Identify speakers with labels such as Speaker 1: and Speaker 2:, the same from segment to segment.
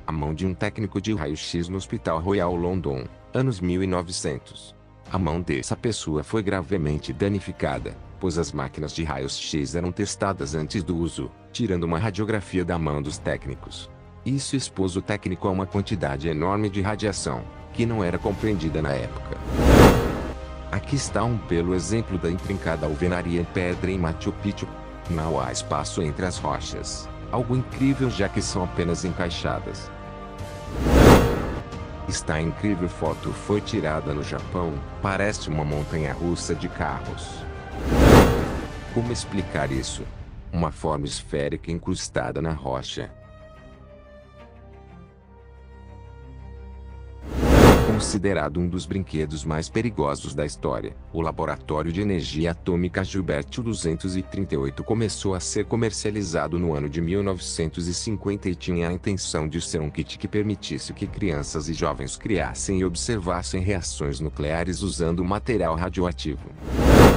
Speaker 1: a mão de um técnico de raio-x no Hospital Royal London, anos 1900. A mão dessa pessoa foi gravemente danificada, pois as máquinas de raios-x eram testadas antes do uso, tirando uma radiografia da mão dos técnicos. Isso expôs o técnico a uma quantidade enorme de radiação, que não era compreendida na época. Aqui está um belo exemplo da intrincada alvenaria em pedra em Machu Picchu. Não há espaço entre as rochas, algo incrível já que são apenas encaixadas. Esta incrível foto foi tirada no Japão, parece uma montanha-russa de carros. Como explicar isso? Uma forma esférica incrustada na rocha. Considerado um dos brinquedos mais perigosos da história, o Laboratório de Energia Atômica Gilbert U-238 começou a ser comercializado no ano de 1950 e tinha a intenção de ser um kit que permitisse que crianças e jovens criassem e observassem reações nucleares usando material radioativo.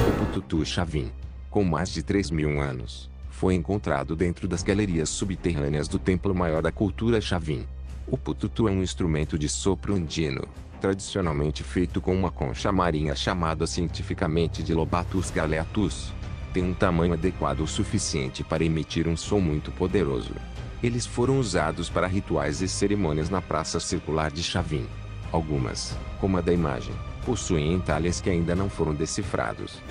Speaker 1: O Pututu Chavin, com mais de 3.000 anos, foi encontrado dentro das galerias subterrâneas do Templo Maior da Cultura Chavin. O pututu é um instrumento de sopro andino, tradicionalmente feito com uma concha marinha chamada cientificamente de Lobatus galeatus. Tem um tamanho adequado o suficiente para emitir um som muito poderoso. Eles foram usados para rituais e cerimônias na Praça Circular de Chavin. Algumas, como a da imagem, possuem entalhes que ainda não foram decifrados.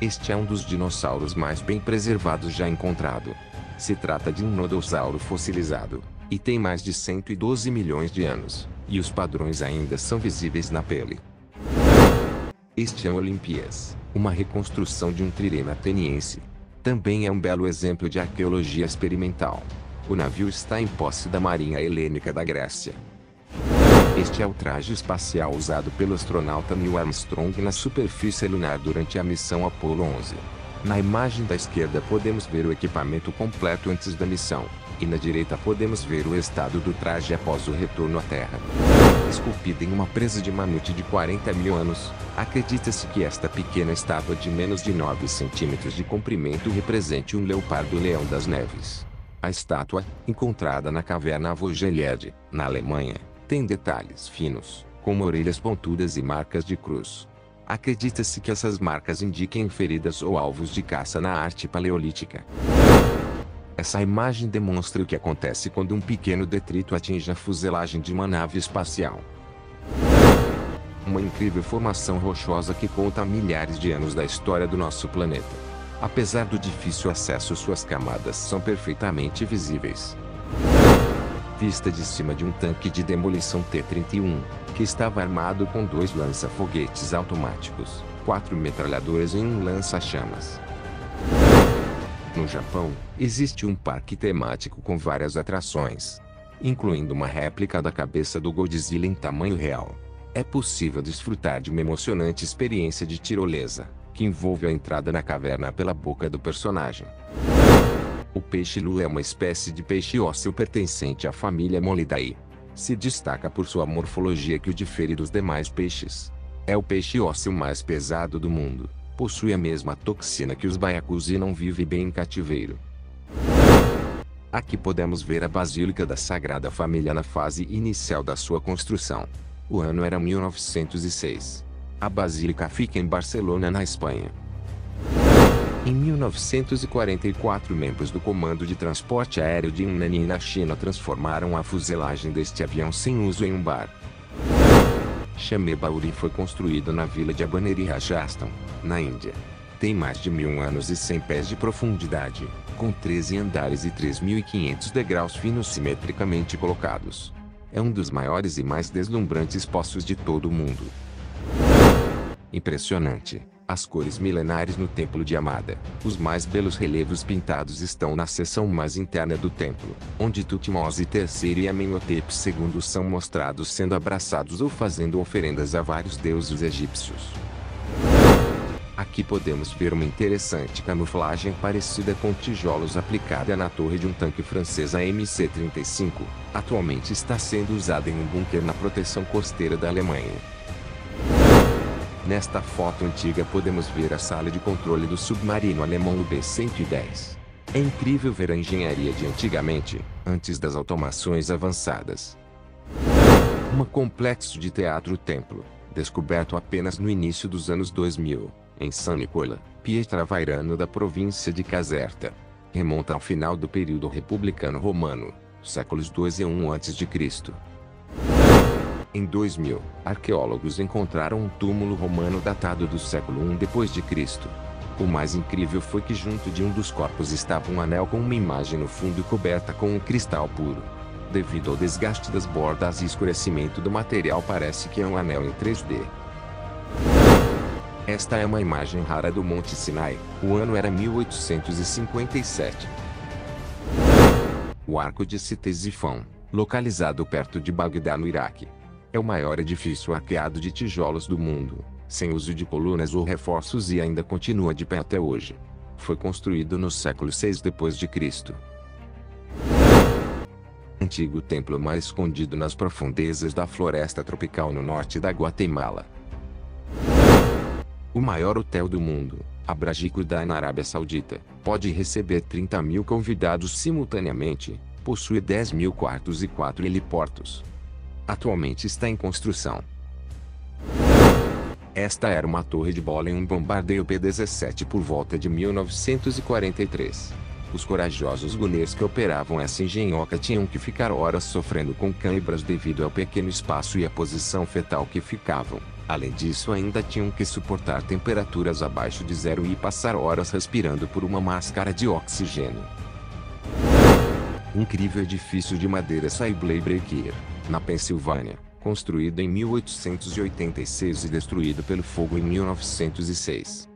Speaker 1: Este é um dos dinossauros mais bem preservados já encontrado. Se trata de um nodossauro fossilizado, e tem mais de 112 milhões de anos, e os padrões ainda são visíveis na pele. Este é o Olympias, uma reconstrução de um trirema ateniense. Também é um belo exemplo de arqueologia experimental. O navio está em posse da Marinha Helênica da Grécia. Este é o traje espacial usado pelo astronauta Neil Armstrong na superfície lunar durante a missão Apollo 11. Na imagem da esquerda podemos ver o equipamento completo antes da missão, e na direita podemos ver o estado do traje após o retorno à Terra. Esculpida em uma presa de mamute de 40.000 anos, acredita-se que esta pequena estátua de menos de 9 centímetros de comprimento represente um leopardo-leão das neves. A estátua, encontrada na caverna Vogelhede, na Alemanha, tem detalhes finos, como orelhas pontudas e marcas de cruz. Acredita-se que essas marcas indiquem feridas ou alvos de caça na arte paleolítica. Essa imagem demonstra o que acontece quando um pequeno detrito atinge a fuselagem de uma nave espacial. Uma incrível formação rochosa que conta milhares de anos da história do nosso planeta. Apesar do difícil acesso, suas camadas são perfeitamente visíveis. Vista de cima de um tanque de demolição T-31, que estava armado com 2 lança-foguetes automáticos, 4 metralhadoras e um lança-chamas. No Japão, existe um parque temático com várias atrações, incluindo uma réplica da cabeça do Godzilla em tamanho real. É possível desfrutar de uma emocionante experiência de tirolesa, que envolve a entrada na caverna pela boca do personagem. O peixe-lua é uma espécie de peixe ósseo pertencente à família Molidae. Se destaca por sua morfologia que o difere dos demais peixes. É o peixe ósseo mais pesado do mundo. Possui a mesma toxina que os baiacus e não vive bem em cativeiro. Aqui podemos ver a Basílica da Sagrada Família na fase inicial da sua construção. O ano era 1906. A basílica fica em Barcelona, na Espanha. Em 1944, membros do Comando de Transporte Aéreo de Yunnan, na China, transformaram a fuselagem deste avião sem uso em um bar. Chame-Bauri foi construído na vila de Abaneri Rajasthan, na Índia. Tem mais de 1.000 anos e 100 pés de profundidade, com 13 andares e 3.500 degraus finos simetricamente colocados. É um dos maiores e mais deslumbrantes poços de todo o mundo. Impressionante! As cores milenares no Templo de Amada. Os mais belos relevos pintados estão na seção mais interna do templo, onde Tutmose III e Amenhotep II são mostrados sendo abraçados ou fazendo oferendas a vários deuses egípcios. Aqui podemos ver uma interessante camuflagem parecida com tijolos aplicada na torre de um tanque francês AMC-35. Atualmente está sendo usada em um bunker na proteção costeira da Alemanha. Nesta foto antiga podemos ver a sala de controle do submarino alemão UB-110. É incrível ver a engenharia de antigamente, antes das automações avançadas. Um complexo de teatro-templo, descoberto apenas no início dos anos 2000, em San Nicola, Pietravairano da província de Caserta. Remonta ao final do período republicano romano, séculos 2 e 1 a.C. Em 2000, arqueólogos encontraram um túmulo romano datado do século I d.C. O mais incrível foi que junto de um dos corpos estava um anel com uma imagem no fundo coberta com um cristal puro. Devido ao desgaste das bordas e escurecimento do material, parece que é um anel em 3D. Esta é uma imagem rara do Monte Sinai. O ano era 1857. O Arco de Ctesifão, localizado perto de Bagdá, no Iraque, é o maior edifício arqueado de tijolos do mundo, sem uso de colunas ou reforços, e ainda continua de pé até hoje. Foi construído no século VI d.C. Antigo templo mar escondido nas profundezas da floresta tropical no norte da Guatemala. O maior hotel do mundo, a Burj Khalifa na Arábia Saudita, pode receber 30 mil convidados simultaneamente, possui 10 mil quartos e 4 heliportos. Atualmente está em construção. Esta era uma torre de bola em um bombardeio P-17 por volta de 1943. Os corajosos gunners que operavam essa engenhoca tinham que ficar horas sofrendo com câimbras devido ao pequeno espaço e a posição fetal que ficavam. Além disso, ainda tinham que suportar temperaturas abaixo de zero e passar horas respirando por uma máscara de oxigênio. Incrível edifício de madeira Sibley Breaker, na Pensilvânia, construído em 1886 e destruído pelo fogo em 1906.